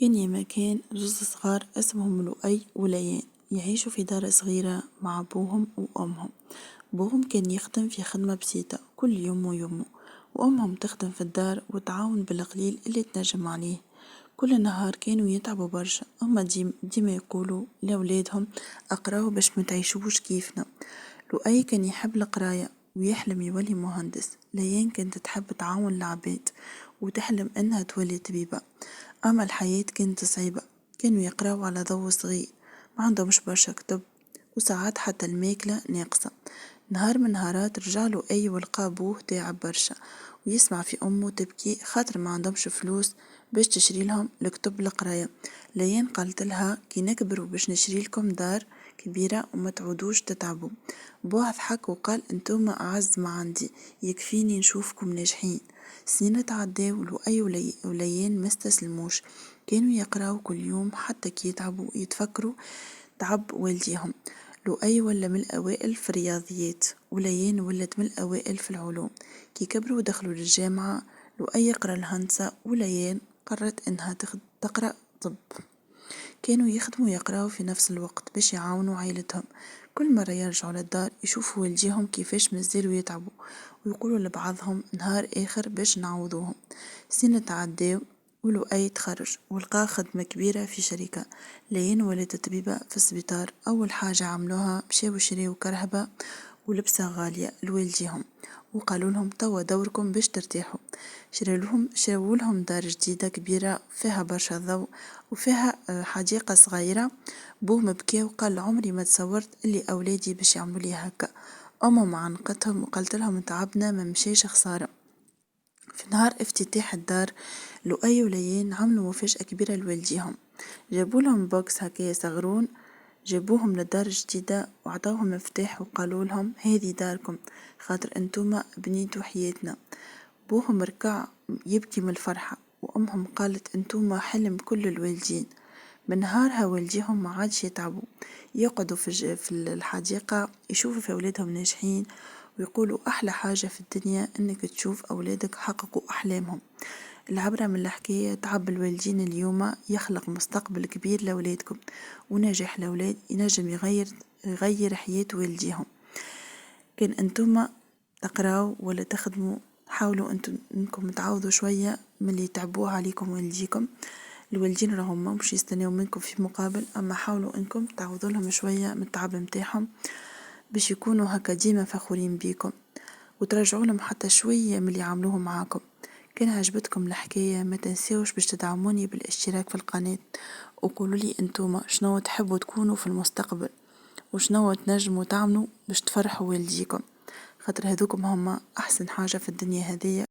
كان يا مكان جوز صغار اسمهم لؤي وليان يعيشوا في دار صغيرة مع أبوهم وأمهم. أبوهم كان يخدم في خدمة بسيطة كل يوم ويومه، وأمهم تخدم في الدار وتعاون بالقليل اللي تنجم عليه. كل نهار كانوا يتعبوا برشا، هما ديما يقولوا لأولادهم أقراوا باش متعيشوش كيفنا. لؤي كان يحب القراية ويحلم يولي مهندس، ليان كانت تحب تعاون العباد وتحلم انها تولي طبيبة. اما الحياة كانت صعيبة، كانوا يقراوا على ضوء صغير، ما عندهمش برشا كتب، وساعات حتى الماكلة ناقصة. نهار من نهارات رجعلو اي ولقى ابوه تعب برشا، ويسمع في امه تبكي خاطر ما عندهمش فلوس باش تشري لهم الكتب القراية. ليان قالت لها كي نكبروا باش نشري لكم دار كبيرة وما تعودوش تتعبوا. بوها ضحك وقال انتوما اعز ما عندي، يكفيني نشوفكم ناجحين. سنين تعداو لؤي وليان ما استسلموش، كانوا يقراو كل يوم حتى كي يتعبوا يتفكروا تعب والديهم. لؤي ولا من الأوائل في الرياضيات، وليان ولت من الأوائل في العلوم. كي كبروا ودخلوا للجامعة، لؤي يقرا الهندسة وليان قررت انها تقرأ طب. كانوا يخدموا ويقراوا في نفس الوقت باش يعاونوا عائلتهم. كل مرة يرجعوا للدار يشوفوا والديهم كيفاش مازالوا يتعبوا، ويقولوا لبعضهم نهار آخر باش نعوضوهم. سنة تعداو ولؤي تخرج ولقى خدمة كبيرة في شركة. لين ولات طبيبة في السبيطار. أول حاجة عملوها مشاو يشريو كرهبة ولبسة غالية لوالديهم، وقالوا لهم توا دوركم باش ترتاحوا. شراو لهم دار جديدة كبيرة فيها برشا ضوء وفيها حديقة صغيرة. بوهم بكى وقال عمري ما تصورت اللي أولادي باش يعملوا لي هكا. أمهم عنقتهم وقالت لهم تعبنا ما مشيش خسارة. في نهار افتتاح الدار، لؤي وليان عملوا مفاجأة كبيرة لوالديهم، جابوا لهم بوكس هكايا صغرون، جابوهم للدار الجديدة وعطاوهم مفتاح وقالوا لهم هذه داركم خاطر انتوما بنيتوا حياتنا. بوهم ركع يبكي من الفرحة، وأمهم قالت انتوما حلم كل الوالدين. من نهارها والديهم ما عادش يتعبوا، يقعدوا في الحديقة يشوفوا في أولادهم ناجحين، ويقولوا أحلى حاجة في الدنيا إنك تشوف أولادك حققوا أحلامهم. العبرة من الحكاية تعب الوالدين اليوم يخلق مستقبل كبير لأولادكم، ونجاح الأولاد ينجم يغير حياة والديهم. كان انتم تقراو ولا تخدموا حاولوا انكم تعوضوا شوية من اللي تعبوه عليكم والديكم. الوالدين راهم مش يستناو منكم في مقابل، اما حاولوا انكم تعوضوا لهم شوية من التعب متاعهم باش يكونوا هكا ديما فخورين بيكم، وترجعوا لهم حتى شوية من اللي عملوه معاكم. كان عجبتكم الحكاية ما تنسيوش باش تدعموني بالاشتراك في القناة، وقولوا لي انتوما شنو تحبوا تكونوا في المستقبل، وشنو تنجموا تعملوا باش تفرحوا والديكم، خاطر هذوكم هما احسن حاجة في الدنيا هذية.